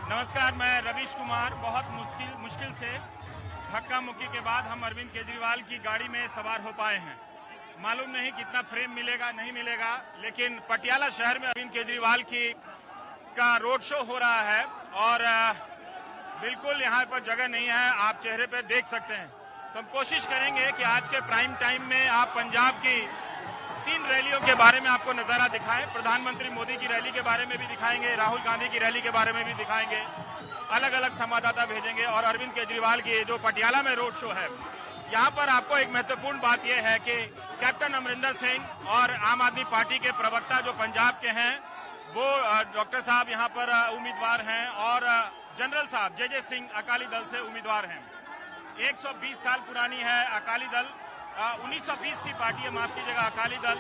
नमस्कार, मैं रवीश कुमार। बहुत मुश्किल से धक्का मुक्की के बाद हम अरविंद केजरीवाल की गाड़ी में सवार हो पाए हैं। मालूम नहीं कितना फ्रेम मिलेगा नहीं मिलेगा, लेकिन पटियाला शहर में अरविंद केजरीवाल का रोड शो हो रहा है और बिल्कुल यहाँ पर जगह नहीं है, आप चेहरे पर देख सकते हैं। तो हम कोशिश करेंगे कि आज के प्राइम टाइम में आप पंजाब की 3 रैलियों के बारे में आपको नजारा दिखाएं। प्रधानमंत्री मोदी की रैली के बारे में भी दिखाएंगे, राहुल गांधी की रैली के बारे में भी दिखाएंगे, अलग अलग संवाददाता भेजेंगे और अरविंद केजरीवाल की जो पटियाला में रोड शो है, यहाँ पर आपको एक महत्वपूर्ण बात यह है कि कैप्टन अमरिंदर सिंह और आम आदमी पार्टी के प्रवक्ता जो पंजाब के हैं वो डॉक्टर साहब यहाँ पर उम्मीदवार हैं और जनरल साहब जे सिंह अकाली दल से उम्मीदवार हैं। 120 साल पुरानी है अकाली दल, 1920 की पार्टी है, माफ कीजिएगा, अकाली दल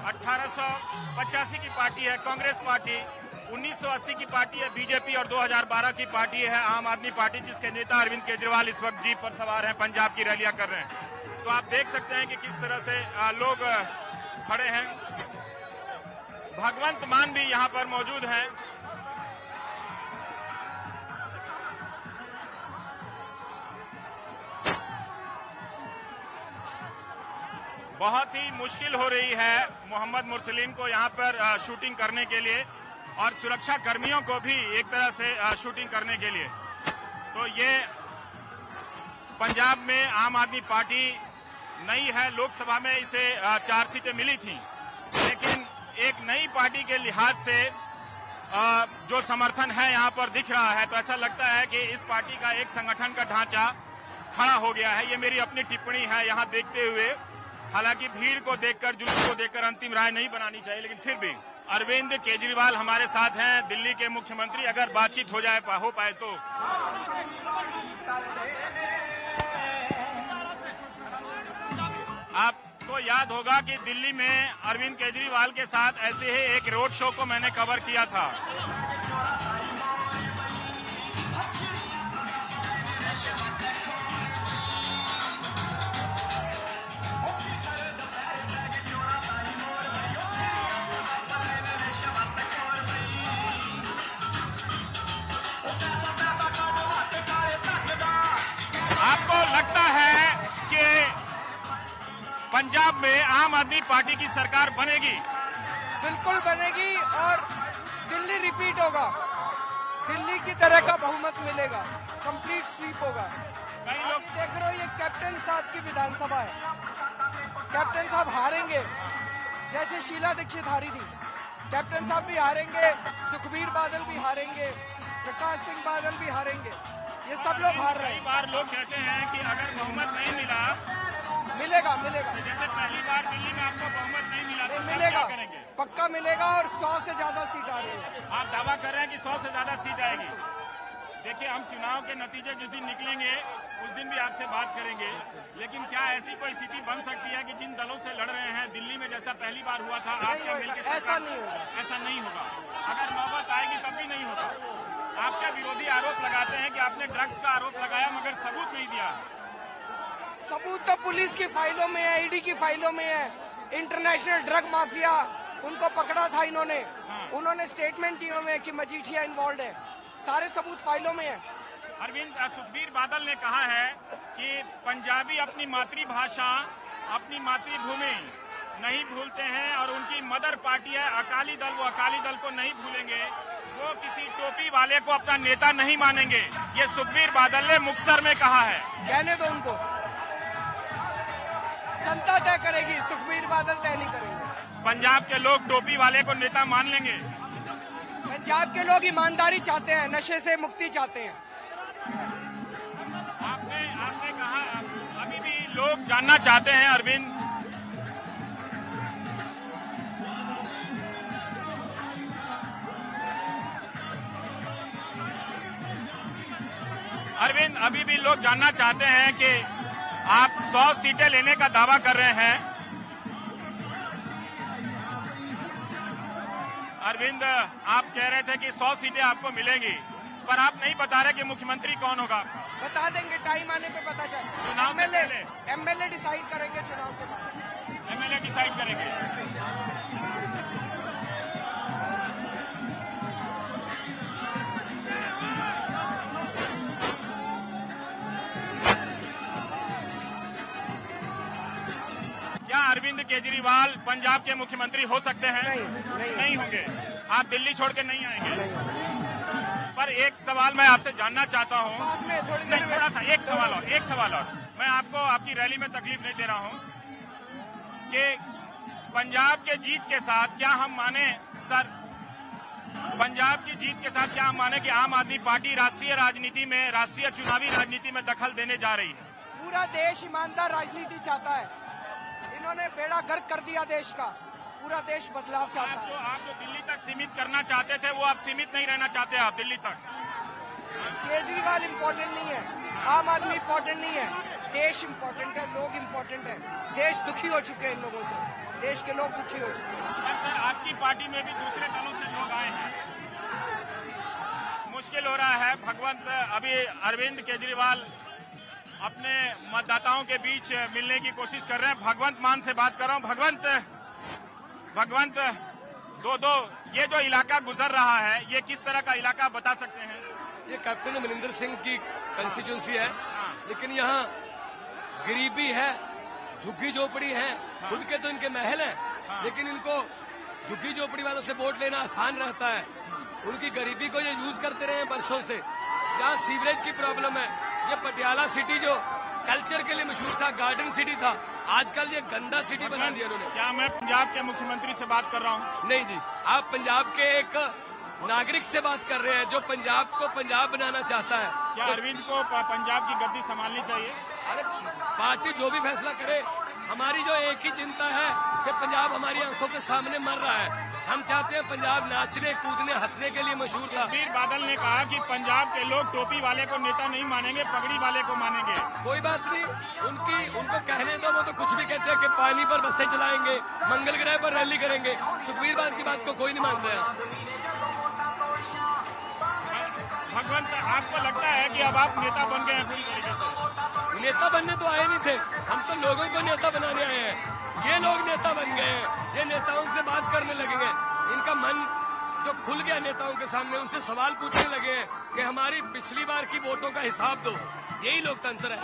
1885 की पार्टी है कांग्रेस पार्टी, 1980 की पार्टी है बीजेपी और 2012 की पार्टी है आम आदमी पार्टी, जिसके नेता अरविंद केजरीवाल इस वक्त जीप पर सवार हैं, पंजाब की रैलियां कर रहे हैं। तो आप देख सकते हैं कि किस तरह से लोग खड़े हैं। भगवंत मान भी यहाँ पर मौजूद हैं। बहुत ही मुश्किल हो रही है मोहम्मद मुरसलीम को यहाँ पर शूटिंग करने के लिए और सुरक्षा कर्मियों को भी एक तरह से शूटिंग करने के लिए। तो ये पंजाब में आम आदमी पार्टी नई है, लोकसभा में इसे 4 सीटें मिली थी, लेकिन एक नई पार्टी के लिहाज से जो समर्थन है यहाँ पर दिख रहा है, तो ऐसा लगता है कि इस पार्टी का एक संगठन का ढांचा खड़ा हो गया है। ये मेरी अपनी टिप्पणी है यहाँ देखते हुए। हालांकि भीड़ को देखकर, जुलूस को देखकर अंतिम राय नहीं बनानी चाहिए, लेकिन फिर भी अरविंद केजरीवाल हमारे साथ हैं, दिल्ली के मुख्यमंत्री। अगर बातचीत हो पाए तो आपको याद होगा कि दिल्ली में अरविंद केजरीवाल के साथ ऐसे ही एक रोड शो को मैंने कवर किया था। आपको लगता है कि पंजाब में आम आदमी पार्टी की सरकार बनेगी? बिल्कुल बनेगी और दिल्ली रिपीट होगा, दिल्ली की तरह का बहुमत मिलेगा, कंप्लीट स्वीप होगा। कई लोग देख रहे हो ये कैप्टन साहब की विधानसभा है, कैप्टन साहब हारेंगे जैसे शीला दीक्षित हारी थी, कैप्टन साहब भी हारेंगे, सुखबीर बादल भी हारेंगे, प्रकाश सिंह बादल भी हारेंगे, ये सब लोग हार रहे कई हैं। बार लोग कहते हैं कि अगर बहुमत नहीं मिला, मिलेगा मिलेगा जैसे पहली बार दिल्ली में आपको बहुमत नहीं मिला तो मिलेगा, क्या करेंगे? पक्का मिलेगा और 100 से ज्यादा सीट आ रही है। आप दावा कर रहे हैं कि 100 से ज्यादा सीट आएगी। देखिए, हम चुनाव के नतीजे जिस दिन निकलेंगे उस दिन भी आपसे बात करेंगे, लेकिन क्या ऐसी कोई स्थिति बन सकती है कि जिन दलों से लड़ रहे हैं दिल्ली में, जैसा पहली बार हुआ था, आप क्या मिलकर ऐसा नहीं होगा, ऐसा नहीं होगा? अगर नौबत आएगी तब भी नहीं होगा। आपके विरोधी आरोप लगाते हैं कि आपने ड्रग्स का आरोप लगाया मगर सबूत नहीं दिया। सबूत तो पुलिस की फाइलों में है, ईडी की फाइलों में है। इंटरनेशनल ड्रग माफिया, उनको पकड़ा था इन्होंने, उन्होंने स्टेटमेंट दिए हुए कि मजीठिया इन्वॉल्व है, सारे सबूत फाइलों में है। अरविंद, सुखबीर बादल ने कहा है कि पंजाबी अपनी मातृभाषा, अपनी मातृभूमि नहीं भूलते हैं और उनकी मदर पार्टी है अकाली दल, वो अकाली दल को नहीं भूलेंगे, वो किसी टोपी वाले को अपना नेता नहीं मानेंगे। ये सुखबीर बादल ने मुक्तसर में कहा है। कहने दो उनको, जनता तय करेगी, सुखबीर बादल तय नहीं करेंगे। पंजाब के लोग टोपी वाले को नेता मान लेंगे। पंजाब के लोग ईमानदारी चाहते हैं, नशे से मुक्ति चाहते हैं। आपने कहा अभी भी लोग जानना चाहते हैं अरविंद, अभी भी लोग जानना चाहते हैं कि आप 100 सीटें लेने का दावा कर रहे हैं। अरविंद, आप कह रहे थे कि 100 सीटें आपको मिलेंगी, पर आप नहीं बता रहे कि मुख्यमंत्री कौन होगा। बता देंगे, टाइम आने पे पता चल। चुनाव से पहले एमएलए डिसाइड करेंगे, चुनाव के बाद एमएलए डिसाइड करेंगे। अरविंद केजरीवाल पंजाब के मुख्यमंत्री हो सकते हैं? नहीं होंगे। आप दिल्ली छोड़ के नहीं आएंगे? नहीं। पर एक सवाल मैं आपसे जानना चाहता हूँ, थोड़ा सा एक सवाल और मैं आपको आपकी रैली में तकलीफ नहीं दे रहा हूँ कि पंजाब के जीत के साथ क्या हम माने सर, पंजाब की जीत के साथ क्या हम माने कि आम आदमी पार्टी राष्ट्रीय राजनीति में, राष्ट्रीय चुनावी राजनीति में दखल देने जा रही है? पूरा देश ईमानदार राजनीति चाहता है। इन्होंने बेड़ा गर्क कर दिया देश का। पूरा देश बदलाव चाहता है। आप जो दिल्ली तक सीमित करना चाहते थे वो आप सीमित नहीं रहना चाहते आप दिल्ली तक? केजरीवाल इम्पोर्टेंट नहीं है, आम आदमी इम्पोर्टेंट नहीं है, देश इम्पोर्टेंट है, लोग इम्पोर्टेंट है। देश दुखी हो चुके हैं इन लोगों से, देश के लोग दुखी हो चुके हैं। सर आपकी पार्टी में भी दूसरे दलों से लोग आए हैं, मुश्किल हो रहा है। भगवंत अभी अरविंद केजरीवाल अपने मतदाताओं के बीच मिलने की कोशिश कर रहे हैं। भगवंत मान से बात कर रहा हूँ। भगवंत दो ये जो इलाका गुजर रहा है ये किस तरह का इलाका बता सकते हैं? ये कैप्टन अमरिंदर सिंह की कंस्टिट्यूंसी है, लेकिन यहाँ गरीबी है, झुग्गी झोपड़ी है। खुद के तो इनके महल हैं, लेकिन इनको झुग्गी झोपड़ी वालों से वोट लेना आसान रहता है। उनकी गरीबी को ये यूज करते रहे वर्षों से। यहाँ सीवरेज की प्रॉब्लम है। ये पटियाला सिटी जो कल्चर के लिए मशहूर था, गार्डन सिटी था, आजकल ये गंदा सिटी बना दिया उन्होंने। क्या मैं पंजाब के मुख्यमंत्री से बात कर रहा हूँ? नहीं जी, आप पंजाब के एक नागरिक से बात कर रहे हैं जो पंजाब को पंजाब बनाना चाहता है। क्या अरविंद को पंजाब की गद्दी संभालनी चाहिए? अरे पार्टी जो भी फैसला करे, हमारी जो एक ही चिंता है कि पंजाब हमारी आंखों के सामने मर रहा है। हम चाहते हैं पंजाब नाचने कूदने हंसने के लिए मशहूर था। सुखबीर बादल ने कहा कि पंजाब के लोग टोपी वाले को नेता नहीं मानेंगे, पगड़ी वाले को मानेंगे। कोई बात नहीं, उनको कहने दो, वो तो कुछ भी कहते हैं कि पानी पर बसें चलाएंगे, मंगल ग्रह पर रैली करेंगे। सुखबीर बादल की बात को कोई नहीं मानता है। भगवंत आपको लगता है कि अब आप नेता बन गए हैं पूरी तरीके से? नेता बनने तो आए नहीं थे, हम तो लोगों को नेता बनाने आए हैं। ये लोग नेता बन गए हैं, ये नेताओं से बात करने लगे हैं। इनका मन जो खुल गया नेताओं के सामने, उनसे सवाल पूछने लगे हैं कि हमारी पिछली बार की वोटों का हिसाब दो। यही लोकतंत्र है।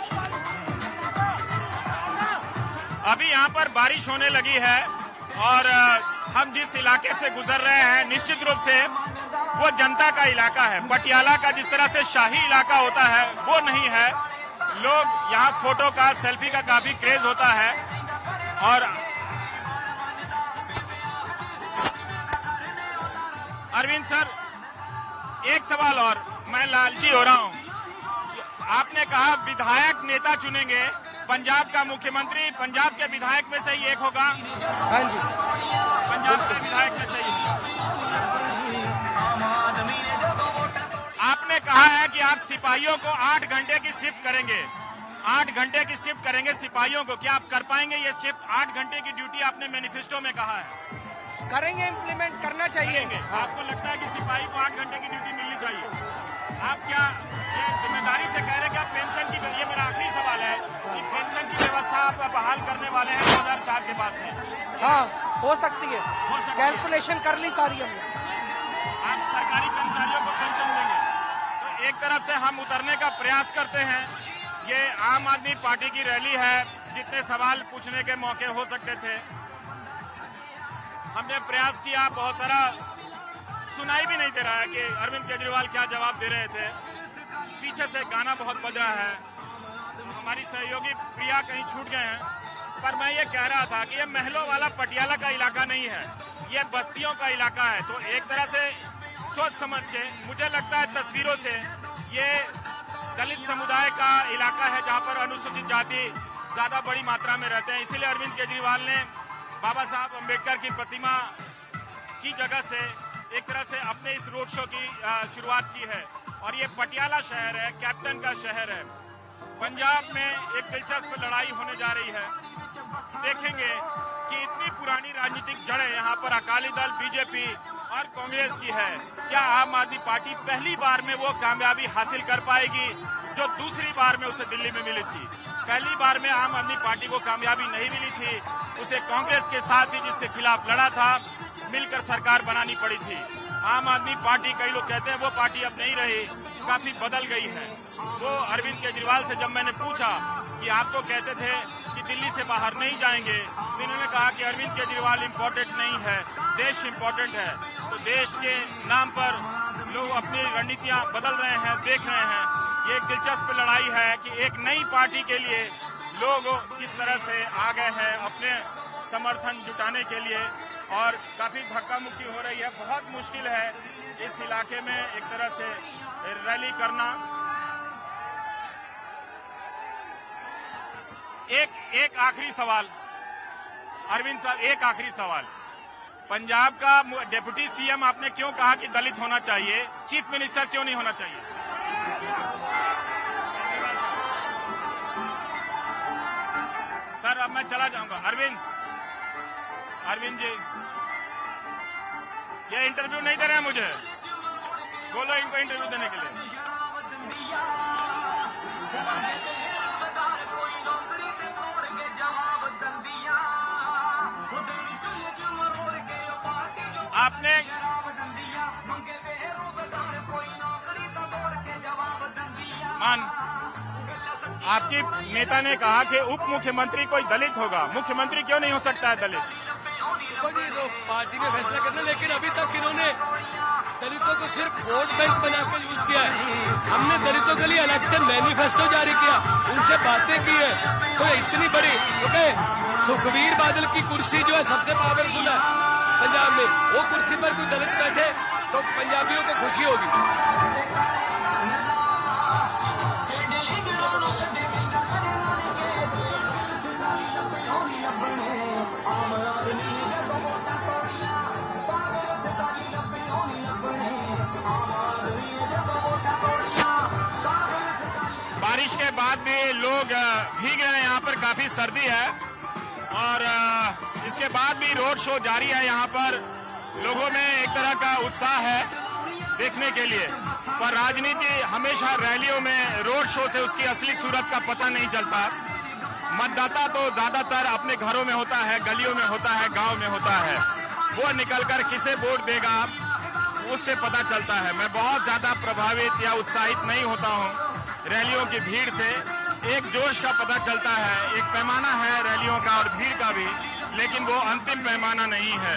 अभी यहाँ पर बारिश होने लगी है और हम जिस इलाके से गुजर रहे हैं निश्चित रूप से वो जनता का इलाका है। पटियाला का जिस तरह से शाही इलाका होता है वो नहीं है। लोग यहाँ फोटो का, सेल्फी का काफी क्रेज होता है। और अरविंद सर, एक सवाल और, मैं लालची हो रहा हूँ। आपने कहा विधायक नेता चुनेंगे, पंजाब का मुख्यमंत्री पंजाब के विधायक में से ही एक होगा? हाँ जी, पंजाब के विधायक में से ही। आपने कहा है कि आप सिपाहियों को 8 घंटे की शिफ्ट करेंगे, 8 घंटे की शिफ्ट करेंगे सिपाहियों को। क्या आप कर पाएंगे ये शिफ्ट? 8 घंटे की ड्यूटी आपने मैनिफेस्टो में कहा है। करेंगे, इम्प्लीमेंट करना चाहिए। आपको लगता है कि सिपाही को 8 घंटे की ड्यूटी मिलनी चाहिए? आप क्या ये जिम्मेदारी से कह रहे हैं कि आप पेंशन की, ये मेरा आखिरी सवाल है कि पेंशन की व्यवस्था आप बहाल करने वाले हैं 2004 के बाद से? हाँ, हो सकती है, कैलकुलेशन कर ली सारी हमने। आप सरकारी कर्मचारियों को पेंशन देंगे? तो एक तरफ से हम उतरने का प्रयास करते हैं। ये आम आदमी पार्टी की रैली है, जितने सवाल पूछने के मौके हो सकते थे हमने प्रयास किया। बहुत सारा सुनाई भी नहीं दे रहा है कि अरविंद केजरीवाल क्या जवाब दे रहे थे। पीछे से गाना बहुत बज रहा है। हमारी सहयोगी प्रिया कहीं छूट गए हैं। पर मैं ये कह रहा था कि ये महलों वाला पटियाला का इलाका नहीं है, ये बस्तियों का इलाका है। तो एक तरह से सोच समझ के, मुझे लगता है तस्वीरों से, ये दलित समुदाय का इलाका है जहां पर अनुसूचित जाति ज्यादा बड़ी मात्रा में रहते हैं। इसीलिए अरविंद केजरीवाल ने बाबा साहब अम्बेडकर की प्रतिमा की जगह से एक तरह से अपने इस रोड शो की शुरुआत की है। और ये पटियाला शहर है, कैप्टन का शहर है। पंजाब में एक दिलचस्प लड़ाई होने जा रही है। देखेंगे कि इतनी पुरानी राजनीतिक जड़ें यहाँ पर अकाली दल, बीजेपी और कांग्रेस की है। क्या आम आदमी पार्टी पहली बार में वो कामयाबी हासिल कर पाएगी जो दूसरी बार में उसे दिल्ली में मिली थी? पहली बार में आम आदमी पार्टी को कामयाबी नहीं मिली थी, उसे कांग्रेस के साथ ही जिसके खिलाफ लड़ा था मिलकर सरकार बनानी पड़ी थी। आम आदमी पार्टी, कई लोग कहते हैं वो पार्टी अब नहीं रही, काफी बदल गई है। वो अरविंद केजरीवाल से जब मैंने पूछा कि आप तो कहते थे कि दिल्ली से बाहर नहीं जाएंगे, तो इन्होंने कहा कि अरविंद केजरीवाल इम्पोर्टेंट नहीं है, देश इम्पोर्टेंट है। तो देश के नाम पर लोग अपनी रणनीतियां बदल रहे हैं, देख रहे हैं। ये एक दिलचस्प लड़ाई है कि एक नई पार्टी के लिए लोग किस तरह से आ गए हैं अपने समर्थन जुटाने के लिए, और काफी धक्का मुक्की हो रही है। बहुत मुश्किल है इस इलाके में एक तरह से रैली करना। एक आखिरी सवाल अरविंद साहब, एक आखिरी सवाल। पंजाब का डिप्टी सीएम आपने क्यों कहा कि दलित होना चाहिए, चीफ मिनिस्टर क्यों नहीं होना चाहिए? सर अब मैं चला जाऊंगा। अरविंद जी ये इंटरव्यू नहीं दे रहे हैं मुझे, बोलो इनको इंटरव्यू देने के लिए। आपने आपकी नेता ने कहा कि उप मुख्यमंत्री कोई दलित होगा, मुख्यमंत्री क्यों नहीं हो सकता है दलित? देखो जी, तो पार्टी ने फैसला करना, लेकिन अभी तक इन्होंने दलितों को सिर्फ वोट बैंक बना के यूज किया है। हमने दलितों के लिए इलेक्शन मैनिफेस्टो जारी किया, उनसे बातें की है। तो इतनी बड़ी, क्योंकि सुखबीर बादल की कुर्सी जो है सबसे पावरफुल है पंजाब में, वो कुर्सी पर कोई दलित बैठे तो पंजाबियों को खुशी होगी। बारिश के बाद भी लोग भीग रहे हैं, यहाँ पर काफी सर्दी है, और इसके बाद भी रोड शो जारी है। यहाँ पर लोगों में एक तरह का उत्साह है देखने के लिए, पर राजनीति हमेशा रैलियों में रोड शो से उसकी असली सूरत का पता नहीं चलता। मतदाता तो ज्यादातर अपने घरों में होता है, गलियों में होता है, गांव में होता है, वो निकलकर किसे वोट देगा उससे पता चलता है। मैं बहुत ज्यादा प्रभावित या उत्साहित नहीं होता हूँ रैलियों की भीड़ से। एक जोश का पता चलता है, एक पैमाना है रैलियों का और भीड़ का भी, लेकिन वो अंतिम पैमाना नहीं है।